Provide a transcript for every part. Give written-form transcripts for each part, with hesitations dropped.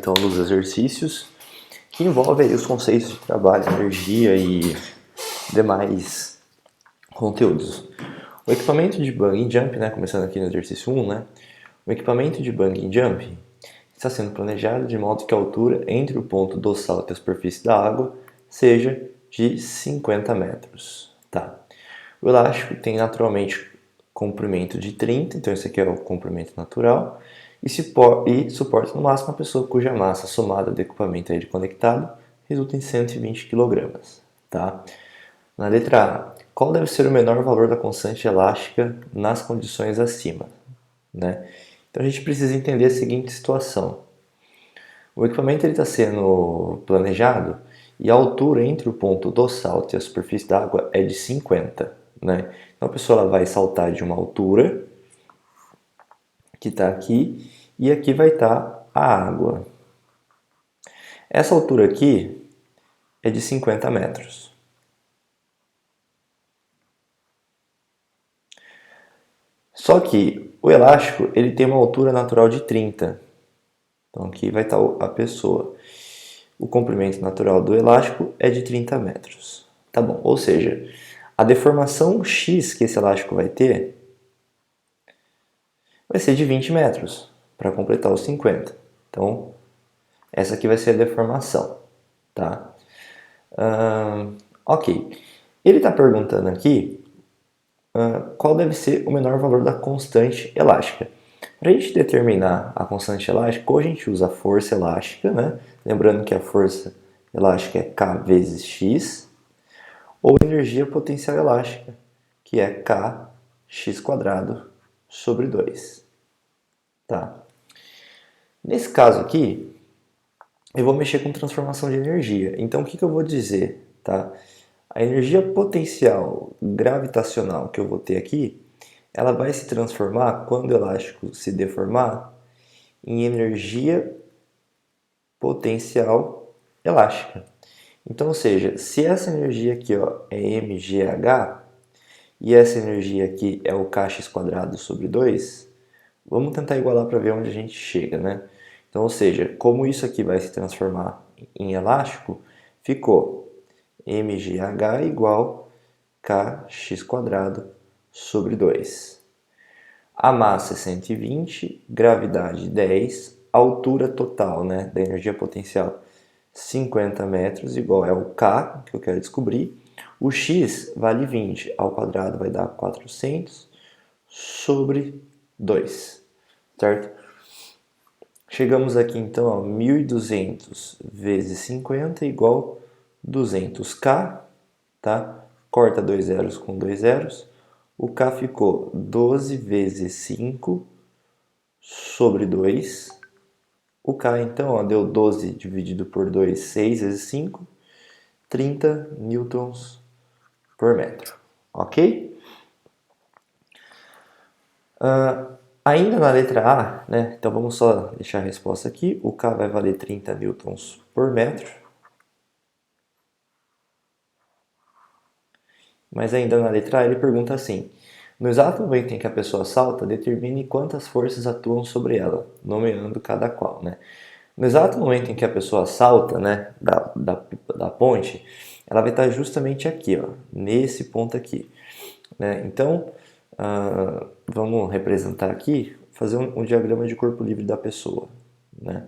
então dos exercícios, que envolve aí os conceitos de trabalho, energia e demais conteúdos. O equipamento de bungee jump, né, começando aqui no exercício 1, né, o equipamento de bungee jump está sendo planejado de modo que a altura entre o ponto do salto e a superfície da água seja de 50 metros. Tá. O elástico tem naturalmente comprimento de 30, então esse aqui é o comprimento natural, e suporta no máximo a pessoa cuja massa somada do equipamento aí conectado resulta em 120 kg. Tá? Na letra A, qual deve ser o menor valor da constante elástica nas condições acima? Né? Então a gente precisa entender a seguinte situação. O equipamento está sendo planejado e a altura entre o ponto do salto e a superfície da água é de 50. Né? Então a pessoa ela vai saltar de uma altura, que está aqui, e aqui vai estar a água. Essa altura aqui é de 50 metros. Só que o elástico ele tem uma altura natural de 30. Então aqui vai estar a pessoa. O comprimento natural do elástico é de 30 metros. Tá bom, ou seja, a deformação X que esse elástico vai ter vai ser de 20 metros para completar os 50. Então, essa aqui vai ser a deformação. Tá? Ok. Ele está perguntando aqui qual deve ser o menor valor da constante elástica. Para a gente determinar a constante elástica, ou a gente usa a força elástica, né? Lembrando que a força elástica é K vezes X, ou energia potencial elástica, que é Kx² sobre 2. Tá? Nesse caso aqui, eu vou mexer com transformação de energia. Então, o que eu vou dizer? Tá? A energia potencial gravitacional que eu vou ter aqui, ela vai se transformar, quando o elástico se deformar, em energia potencial elástica. Então, ou seja, se essa energia aqui ó, é mgh e essa energia aqui é o Kx² sobre 2, vamos tentar igualar para ver onde a gente chega, né? Então, ou seja, como isso aqui vai se transformar em elástico, ficou mgh igual Kx² sobre 2. A massa é 120, gravidade 10, altura total, né, da energia potencial 50 metros, igual é o K, que eu quero descobrir. O X vale 20, ao quadrado vai dar 400 sobre 2, certo? Chegamos aqui então a 1.200 vezes 50 igual 200K, tá? Corta 2 zeros com 2 zeros. O K ficou 12 vezes 5 sobre 2. O K, então, ó, deu 12 dividido por 2, 6 vezes 5, 30 newtons por metro. Ok? Ainda na letra A, né? Então vamos só deixar a resposta aqui. O K vai valer 30 newtons por metro. Mas ainda na letra A ele pergunta assim: no exato momento em que a pessoa salta, determine quantas forças atuam sobre ela, nomeando cada qual, né? No exato momento em que a pessoa salta, né, da ponte, ela vai estar justamente aqui, ó, nesse ponto aqui, né? Então, vamos representar aqui, fazer um diagrama de corpo livre da pessoa, né?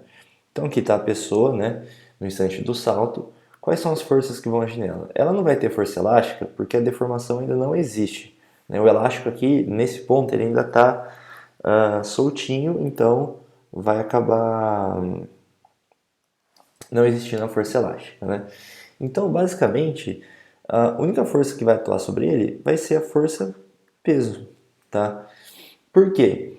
Então aqui está a pessoa, né, no instante do salto. Quais são as forças que vão agir nela? Ela não vai ter força elástica porque a deformação ainda não existe, né? O elástico aqui, nesse ponto, ele ainda está soltinho, então vai acabar não existindo a força elástica, né? Então, basicamente, a única força que vai atuar sobre ele vai ser a força peso, tá? Por quê?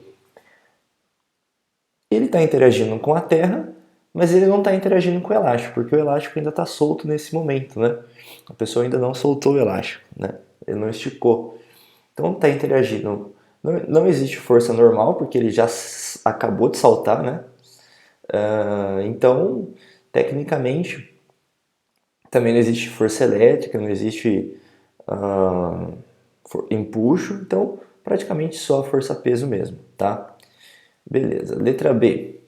Ele está interagindo com a Terra, mas ele não está interagindo com o elástico, porque o elástico ainda está solto nesse momento, né? A pessoa ainda não soltou o elástico, né? Ele não esticou. Então está interagindo. Não existe força normal, porque ele já acabou de saltar, né? Então, tecnicamente, também não existe força elétrica, não existe empuxo, então praticamente só força-peso mesmo, tá? Beleza. Letra B.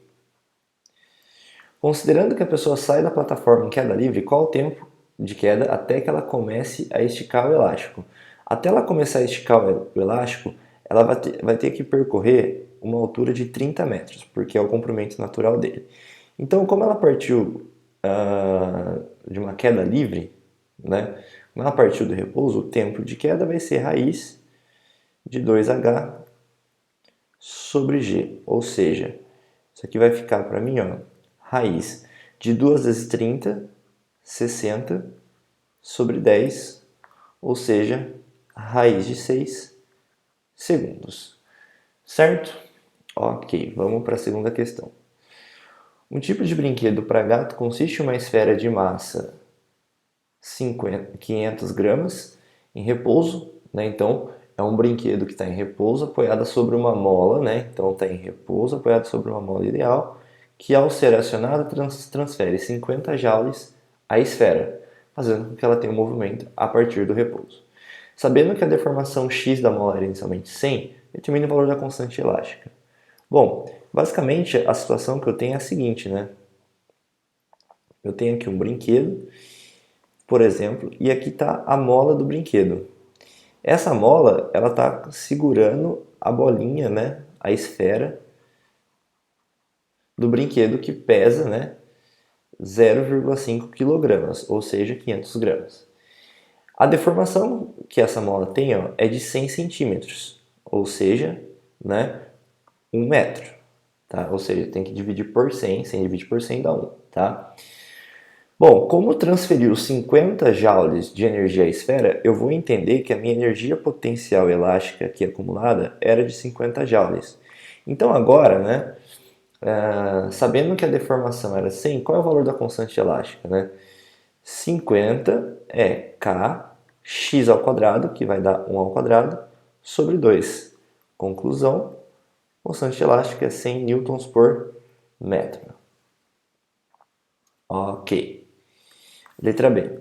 Considerando que a pessoa sai da plataforma em queda livre, qual o tempo de queda até que ela comece a esticar o elástico? Até ela começar a esticar o elástico, ela vai ter que percorrer uma altura de 30 metros, porque é o comprimento natural dele. Então, como ela partiu de uma queda livre, né? Como ela partiu do repouso, o tempo de queda vai ser raiz de 2h sobre G, ou seja, isso aqui vai ficar para mim, ó, raiz de 2 vezes 30, 60 sobre 10, ou seja, raiz de 6 segundos. Certo? Ok, vamos para a segunda questão. Um tipo de brinquedo para gato consiste em uma esfera de massa 500 gramas em repouso, né? Então, é um brinquedo que está em repouso apoiada sobre uma mola, né? Então, está em repouso apoiado sobre uma mola ideal, que ao ser acionada transfere 50 joules à esfera, fazendo com que ela tenha um movimento a partir do repouso. Sabendo que a deformação x da mola era inicialmente 100, determine o valor da constante elástica. Bom, basicamente a situação que eu tenho é a seguinte, né? Eu tenho aqui um brinquedo, por exemplo, e aqui está a mola do brinquedo. Essa mola, ela está segurando a bolinha, né, a esfera do brinquedo que pesa, né, 0,5 kg, ou seja, 500 gramas. A deformação que essa mola tem, ó, é de 100 centímetros, ou seja, né, 1 metro. Tá? Ou seja, tem que dividir por 100, 100 divide por 100 dá 1. Tá? Bom, como transferir os 50 joules de energia à esfera, eu vou entender que a minha energia potencial elástica aqui acumulada era de 50 joules. Então agora, né, sabendo que a deformação era 100, qual é o valor da constante elástica? Né? 50 é K, x ao quadrado, que vai dar 1 ao quadrado, sobre 2. Conclusão, constante elástica é 100 newtons por metro. Ok. Letra B.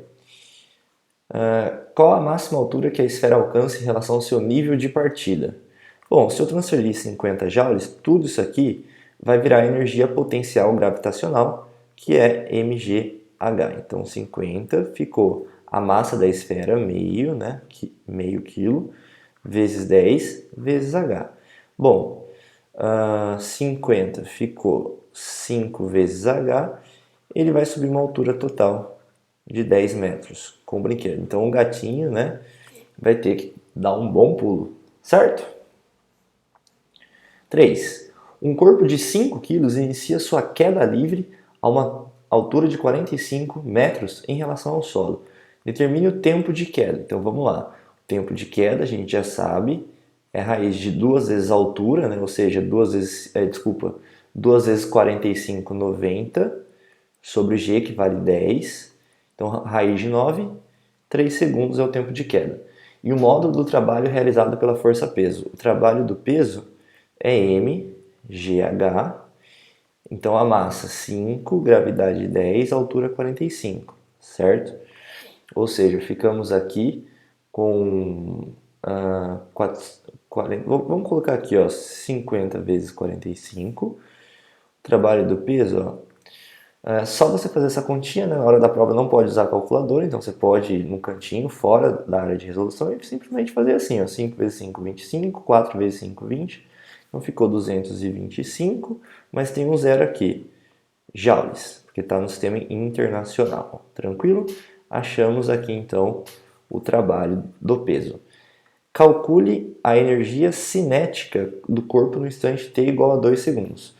Qual a máxima altura que a esfera alcança em relação ao seu nível de partida? Bom, se eu transferir 50 joules, tudo isso aqui vai virar energia potencial gravitacional, que é mgh. Então, 50 ficou a massa da esfera, meio, né? Meio quilo, vezes 10, vezes h. Bom, 50 ficou 5 vezes h, ele vai subir uma altura total de 10 metros com o brinquedo. Então o gatinho, né, vai ter que dar um bom pulo, certo? 3. Um corpo de 5 kg inicia sua queda livre a uma altura de 45 metros em relação ao solo. Determine o tempo de queda. Então vamos lá. O tempo de queda a gente já sabe, é raiz de 2 vezes a altura, né? Ou seja, 2 vezes 45, 90, sobre G, que vale 10. Então, raiz de 9, 3 segundos é o tempo de queda. E o módulo do trabalho realizado pela força-peso. O trabalho do peso é mgh. Então, a massa 5, gravidade 10, altura 45, certo? Ou seja, ficamos aqui com 40, vamos colocar aqui, ó, 50 vezes 45. O trabalho do peso, ó, só você fazer essa continha, né? Na hora da prova não pode usar a calculadora, então você pode ir no cantinho, fora da área de resolução, e simplesmente fazer assim, ó, 5 vezes 5, 25, 4 vezes 5, 20. Então ficou 225, mas tem um zero aqui, joules, porque está no sistema internacional. Tranquilo? Achamos aqui então o trabalho do peso. Calcule a energia cinética do corpo no instante t igual a 2 segundos.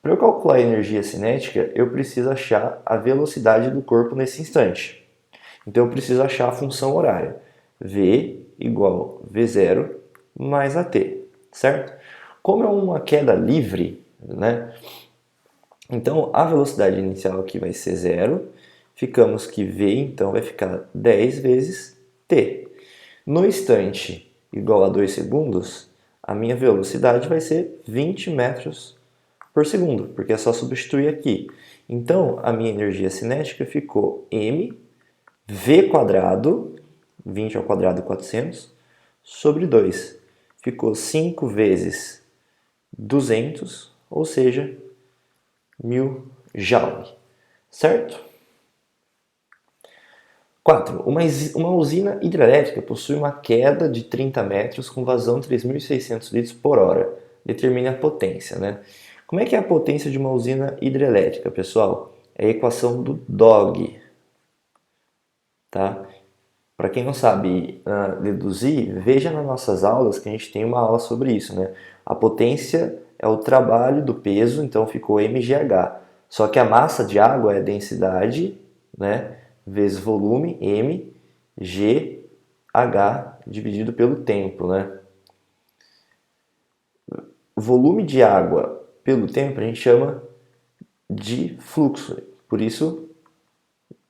Para eu calcular a energia cinética, eu preciso achar a velocidade do corpo nesse instante. Então eu preciso achar a função horária. V igual V0 mais AT, certo? Como é uma queda livre, né? Então a velocidade inicial aqui vai ser 0. Ficamos que V então vai ficar 10 vezes T. No instante igual a 2 segundos, a minha velocidade vai ser 20 metros por segundo, porque é só substituir aqui. Então, a minha energia cinética ficou m v quadrado, 20 ao quadrado 400, sobre 2. Ficou 5 vezes 200, ou seja, 1000 joule. certo? 4. Uma usina hidrelétrica possui uma queda de 30 metros com vazão de 3.600 litros por hora. Determine a potência, né? Como é que é a potência de uma usina hidrelétrica, pessoal? É a equação do Dog, tá? Para quem não sabe deduzir, veja nas nossas aulas que a gente tem uma aula sobre isso, né? A potência é o trabalho do peso, então ficou mgh. Só que a massa de água é a densidade, né? Vezes volume, m, g, h, dividido pelo tempo, né? O volume de água pelo tempo a gente chama de fluxo, por isso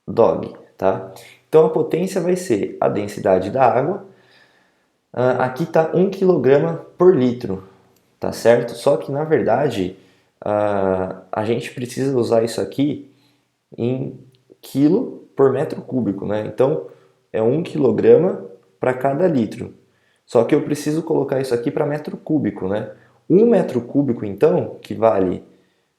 Dog, tá? Então a potência vai ser a densidade da água. Aqui está 1 kg por litro, tá certo? Só que na verdade a gente precisa usar isso aqui em quilo por metro cúbico, né? Então é 1 kg para cada litro. Só que eu preciso colocar isso aqui para metro cúbico, né? 1 metro cúbico, então, que vale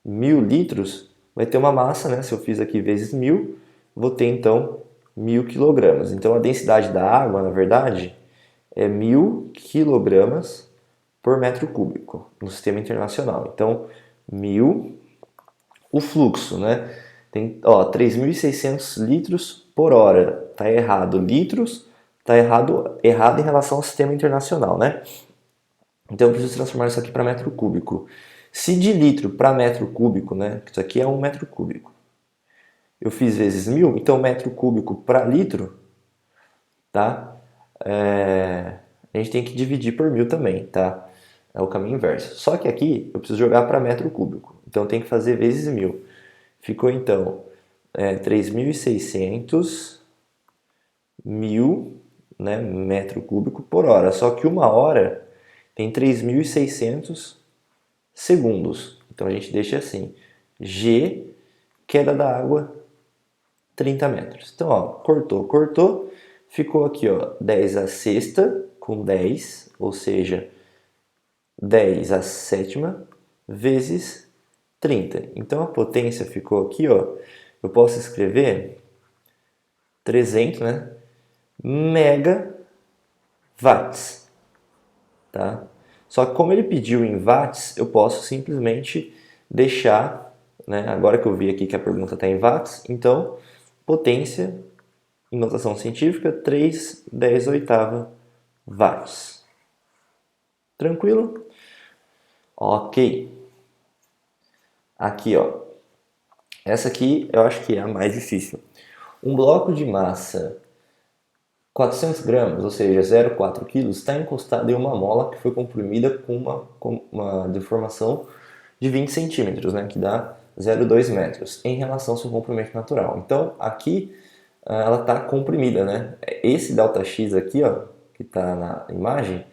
1.000 litros, vai ter uma massa, né? Se eu fiz aqui vezes 1.000, vou ter então 1.000 kg. Então a densidade da água, na verdade, é 1.000 kg por metro cúbico no sistema internacional. Então, 1.000, o fluxo, né? Tem, 3.600 litros por hora. Tá errado litros, tá errado em relação ao sistema internacional, né? Então eu preciso transformar isso aqui para metro cúbico. Se de litro para metro cúbico, né? Isso aqui é 1 metro cúbico. Eu fiz vezes 1.000, então metro cúbico para litro, tá? A gente tem que dividir por 1.000 também, tá? É o caminho inverso. Só que aqui eu preciso jogar para metro cúbico. Então tem que fazer vezes 1.000. Ficou então 3.600 né, metro cúbico por hora. Só que uma hora tem 3.600 segundos. Então a gente deixa assim. G, queda da água, 30 metros. Então, ó, cortou. Ficou aqui, ó, 10 a sexta com 10, ou seja, 10 a sétima vezes 30. Então a potência ficou aqui, ó, eu posso escrever 300, né, megawatts, tá? Só que como ele pediu em watts, eu posso simplesmente deixar, né, agora que eu vi aqui que a pergunta está em watts, então potência em notação científica 3/10 watts. Tranquilo? Ok. Aqui, ó. Essa aqui eu acho que é a mais difícil. Um bloco de massa 400 gramas, ou seja, 0,4 kg, está encostado em uma mola que foi comprimida com uma deformação de 20 centímetros, né, que dá 0,2 metros, em relação ao seu comprimento natural. Então, aqui ela está comprimida, né? Esse ΔX aqui, ó, que está na imagem,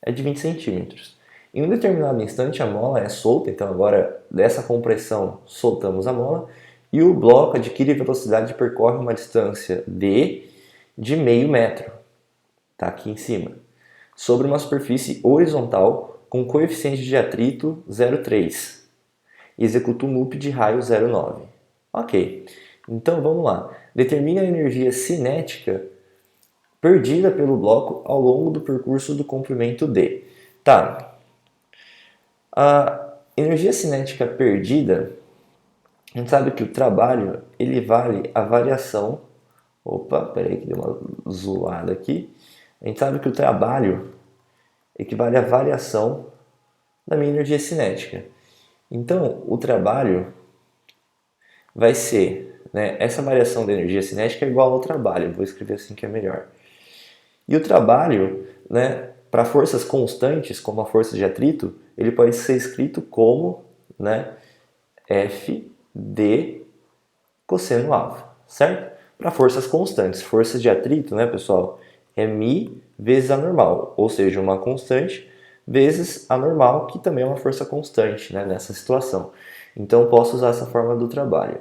é de 20 centímetros. Em um determinado instante a mola é solta, então agora dessa compressão soltamos a mola e o bloco adquire velocidade e percorre uma distância d de meio metro, tá aqui em cima, sobre uma superfície horizontal com coeficiente de atrito 0,3 e executa um loop de raio 0,9. Ok, então vamos lá. Determine a energia cinética perdida pelo bloco ao longo do percurso do comprimento d. Tá, a energia cinética perdida, a gente sabe que o trabalho ele vale a variação. Opa, peraí que deu uma zoada aqui. A gente sabe que o trabalho equivale à variação da minha energia cinética. Então, o trabalho vai ser, né, essa variação da energia cinética é igual ao trabalho. Vou escrever assim que é melhor. E o trabalho, né, para forças constantes, como a força de atrito, ele pode ser escrito como, né, F de cosseno alfa, certo? Para forças constantes, força de atrito, né, pessoal, é μ vezes a normal, ou seja, uma constante vezes a normal, que também é uma força constante, né, nessa situação. Então, eu posso usar essa forma do trabalho.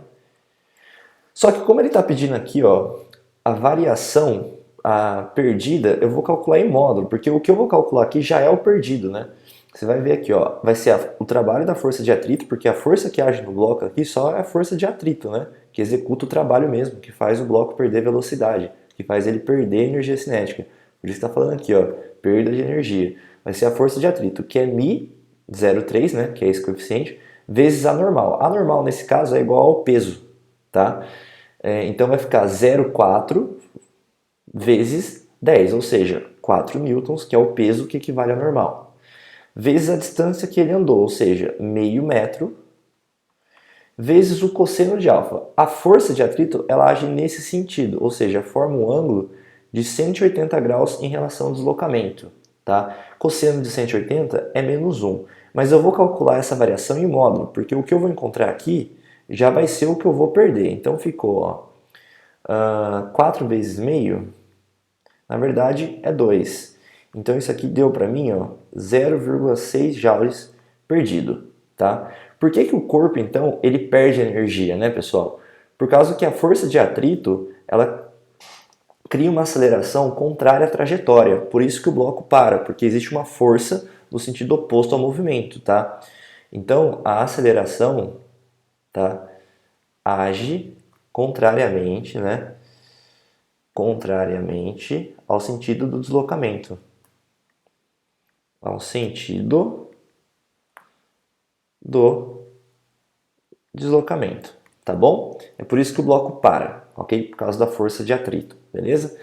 Só que como ele está pedindo aqui, ó, a variação, a perdida, eu vou calcular em módulo, porque o que eu vou calcular aqui já é o perdido, né? Você vai ver aqui, ó, vai ser o trabalho da força de atrito, porque a força que age no bloco aqui só é a força de atrito, né? que executa o trabalho mesmo, que faz o bloco perder velocidade, que faz ele perder energia cinética. Por isso está falando aqui, ó, perda de energia. Vai ser a força de atrito, que é μ 0,3, né, que é esse coeficiente, vezes a normal. A normal, nesse caso, é igual ao peso, tá? Então vai ficar 0,4 vezes 10, ou seja, 4 newtons, que é o peso que equivale ao normal, vezes a distância que ele andou, ou seja, meio metro, vezes o cosseno de alfa. A força de atrito ela age nesse sentido, ou seja, forma um ângulo de 180 graus em relação ao deslocamento. Tá? Cosseno de 180 é menos 1, mas eu vou calcular essa variação em módulo, porque o que eu vou encontrar aqui já vai ser o que eu vou perder. Então ficou ó, 4 vezes meio, na verdade é 2. Então isso aqui deu para mim 0,6 joules perdido. Tá? Por que o corpo, então, ele perde energia, né, pessoal? Por causa que a força de atrito, ela cria uma aceleração contrária à trajetória. Por isso que o bloco para, porque existe uma força no sentido oposto ao movimento, tá? Então, a aceleração, tá, age contrariamente, né? Contrariamente ao sentido do deslocamento. Ao sentido do deslocamento, tá bom? É por isso que o bloco para, ok? Por causa da força de atrito, beleza?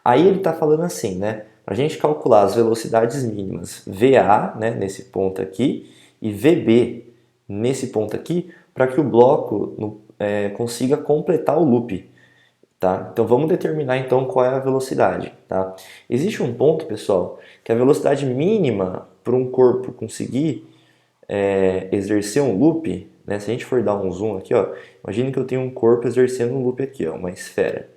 Aí ele está falando assim, né? Para a gente calcular as velocidades mínimas VA, né, nesse ponto aqui, e VB nesse ponto aqui, para que o bloco consiga completar o loop. Tá? Então vamos determinar então qual é a velocidade. Tá? Existe um ponto, pessoal, que a velocidade mínima para um corpo conseguir exercer um loop, né? Se a gente for dar um zoom aqui, ó, imagine que eu tenho um corpo exercendo um loop aqui, ó, uma esfera.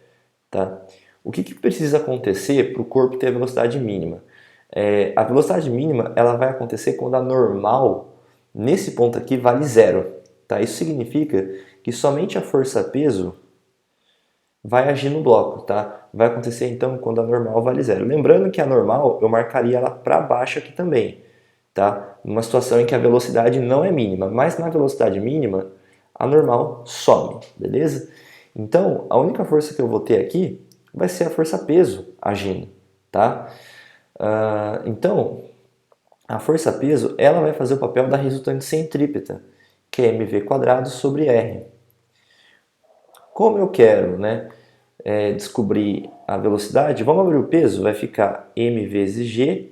Tá? O que precisa acontecer para o corpo ter a velocidade mínima? A velocidade mínima ela vai acontecer quando a normal, nesse ponto aqui, vale zero. Tá? Isso significa que somente a força-peso vai agir no bloco. Tá? Vai acontecer então quando a normal vale zero. Lembrando que a normal eu marcaria ela para baixo aqui também. Tá? Numa situação em que a velocidade não é mínima, mas na velocidade mínima a normal some, beleza? Então a única força que eu vou ter aqui vai ser a força-peso agindo, tá? Então a força-peso ela vai fazer o papel da resultante centrípeta, que é mv² sobre r. Como eu quero, né, descobrir a velocidade, vamos abrir o peso, vai ficar m vezes g,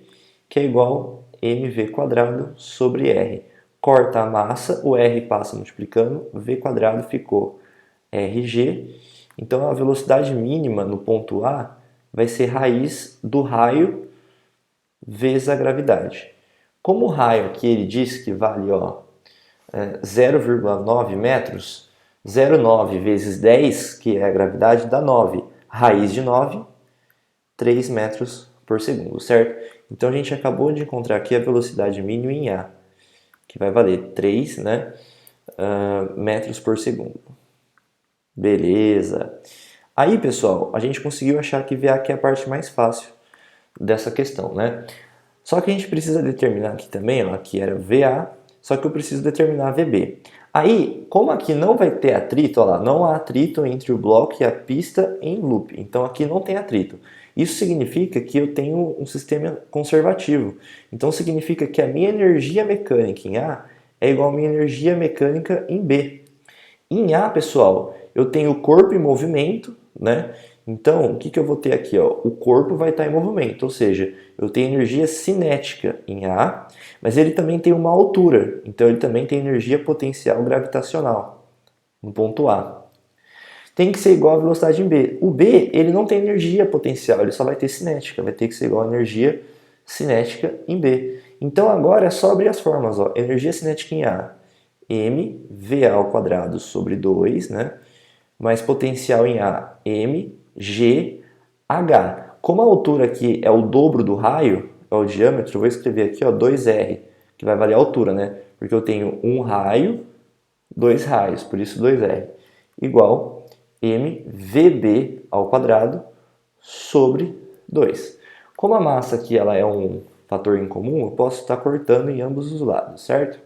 que é igual mv² sobre r. Corta a massa, o r passa multiplicando, v² ficou rg. Então a velocidade mínima no ponto A vai ser raiz do raio vezes a gravidade. Como o raio aqui ele diz que vale 0,9 metros, 0,9 vezes 10, que é a gravidade, dá 9. Raiz de 9, 3 metros por segundo, certo? Então a gente acabou de encontrar aqui a velocidade mínima em A, que vai valer 3, né, metros por segundo. Beleza. Aí, pessoal, a gente conseguiu achar que VA que é a parte mais fácil dessa questão, né? Só que a gente precisa determinar aqui também, ó, aqui era VA, só que eu preciso determinar VB. Aí, como aqui não vai ter atrito, ó lá, não há atrito entre o bloco e a pista em loop. Então aqui não tem atrito. Isso significa que eu tenho um sistema conservativo. Então significa que a minha energia mecânica em A é igual à minha energia mecânica em B. Em A, pessoal, eu tenho o corpo em movimento, né? Então, o que eu vou ter aqui? Ó? O corpo vai estar em movimento, ou seja, eu tenho energia cinética em A, mas ele também tem uma altura, então ele também tem energia potencial gravitacional no ponto A. Tem que ser igual à velocidade em B. O B, ele não tem energia potencial, ele só vai ter cinética, vai ter que ser igual à energia cinética em B. Então agora é só abrir as formas, ó. Energia cinética em A, mVA² sobre 2, né? Mais potencial em A, mgh. Como a altura aqui é o dobro do raio, é o diâmetro, eu vou escrever aqui 2r, que vai valer a altura, né? Porque eu tenho um raio, 2 raios, por isso 2r, igual mvb² sobre 2. Como a massa aqui ela é um fator incomum, eu posso estar cortando em ambos os lados, certo?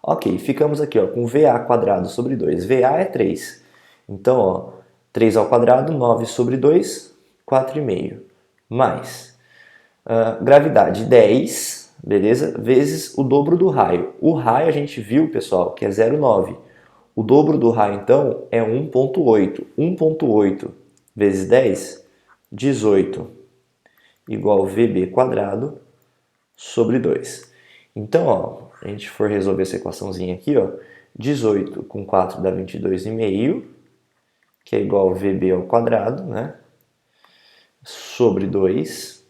Ok, ficamos aqui com VA² sobre 2. VA é 3. Então, ó, 3 ao quadrado, 9 sobre 2, 4,5. Mais gravidade 10, beleza? Vezes o dobro do raio. O raio a gente viu, pessoal, que é 0,9. O dobro do raio, então, é 1,8. 1,8 vezes 10, 18, igual VB quadrado sobre 2. Então, ó, a gente for resolver essa equaçãozinha aqui, ó, 18 com 4 dá 22,5, que é igual a VB ao quadrado, né? Sobre 2.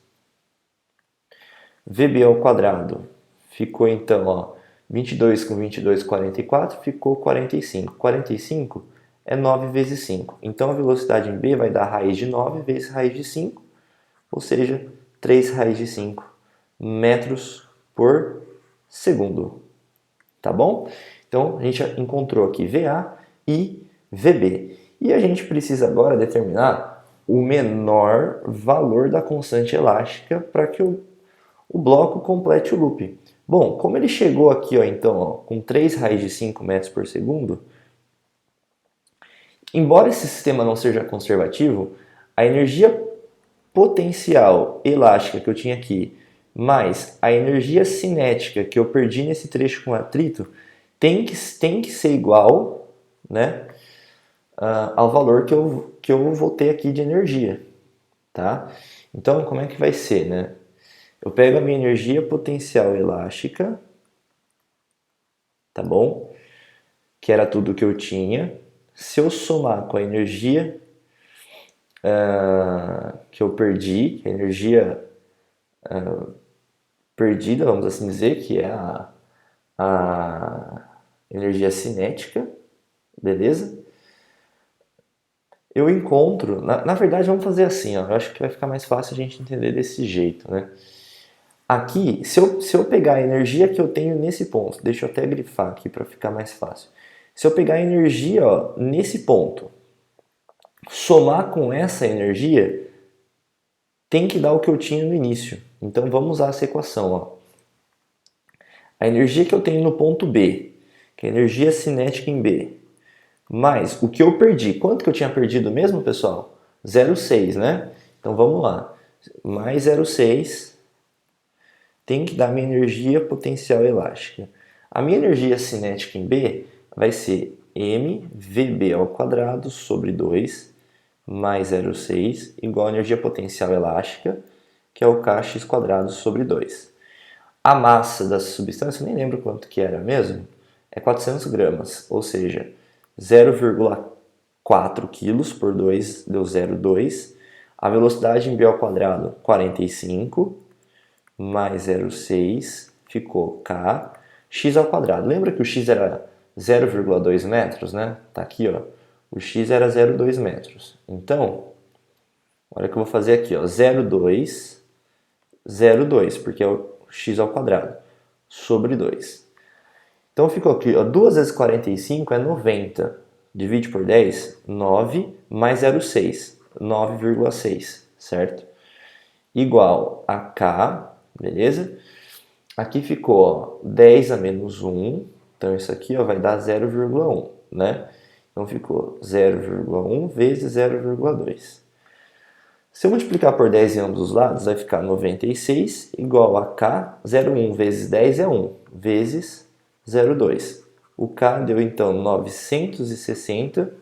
VB ao quadrado ficou então, ó, 22 com 22, 44, ficou 45. 45 é 9 vezes 5. Então a velocidade em B vai dar raiz de 9 vezes raiz de 5, ou seja, 3 raiz de 5 metros por segundo. Tá bom? Então a gente encontrou aqui VA e VB. E a gente precisa agora determinar o menor valor da constante elástica para que o bloco complete o loop. Bom, como ele chegou aqui, ó, então, ó, com 3 raiz de 5 metros por segundo, embora esse sistema não seja conservativo, a energia potencial elástica que eu tinha aqui, mais a energia cinética que eu perdi nesse trecho com atrito, tem que ser igual, né, ao valor que eu vou ter aqui de energia. Tá? Então, como é que vai ser, né? Eu pego a minha energia potencial elástica, tá bom? Que era tudo que eu tinha. Se eu somar com a energia que eu perdi, a energia perdida, vamos assim dizer, que é a energia cinética, beleza? Eu encontro, na verdade vamos fazer assim, ó, eu acho que vai ficar mais fácil a gente entender desse jeito, né? Aqui, se eu pegar a energia que eu tenho nesse ponto, deixa eu até grifar aqui para ficar mais fácil. Se eu pegar a energia, ó, nesse ponto, somar com essa energia, tem que dar o que eu tinha no início. Então vamos usar essa equação. Ó. A energia que eu tenho no ponto B, que é a energia cinética em B, mais o que eu perdi. Quanto que eu tinha perdido mesmo, pessoal? 0,6, né? Então vamos lá. Mais 0,6 tem que dar minha energia potencial elástica. A minha energia cinética em B vai ser mVB ao quadrado sobre 2 mais 0,6 igual a energia potencial elástica, que é o kx quadrado sobre 2. A massa da substância, eu nem lembro quanto que era mesmo, é 400 gramas, ou seja, 0,4 quilos por 2 deu 0,2. A velocidade em B ao quadrado, 45, mais 0,6, ficou K, x ao quadrado. Lembra que o x era 0,2 metros, né? Tá aqui, ó. O x era 0,2 metros. Então, olha o que eu vou fazer aqui, ó. 0,2, 0,2, porque é o x ao quadrado, sobre 2. Então ficou aqui, ó, 2 vezes 45 é 90. Divide por 10, 9 mais 0,6, 9,6, certo? Igual a K, beleza? Aqui ficou, ó, 10 a menos 1, então isso aqui, ó, vai dar 0,1, né? Então ficou 0,1 vezes 0,2. Se eu multiplicar por 10 em ambos os lados, vai ficar 96 igual a K, 0,1 vezes 10 é 1, vezes 0,2. O K deu, então, 960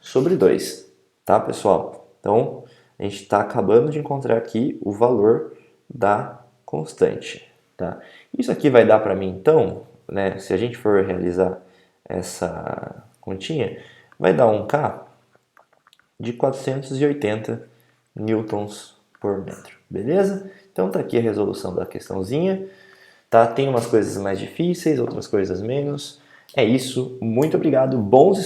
sobre 2, tá, pessoal? Então, a gente está acabando de encontrar aqui o valor da constante, tá? Isso aqui vai dar para mim, então, né, se a gente for realizar essa continha, vai dar um K de 480 newtons por metro, beleza? Então tá aqui a resolução da questãozinha, tá? Tem umas coisas mais difíceis, outras coisas menos. É isso, muito obrigado, bons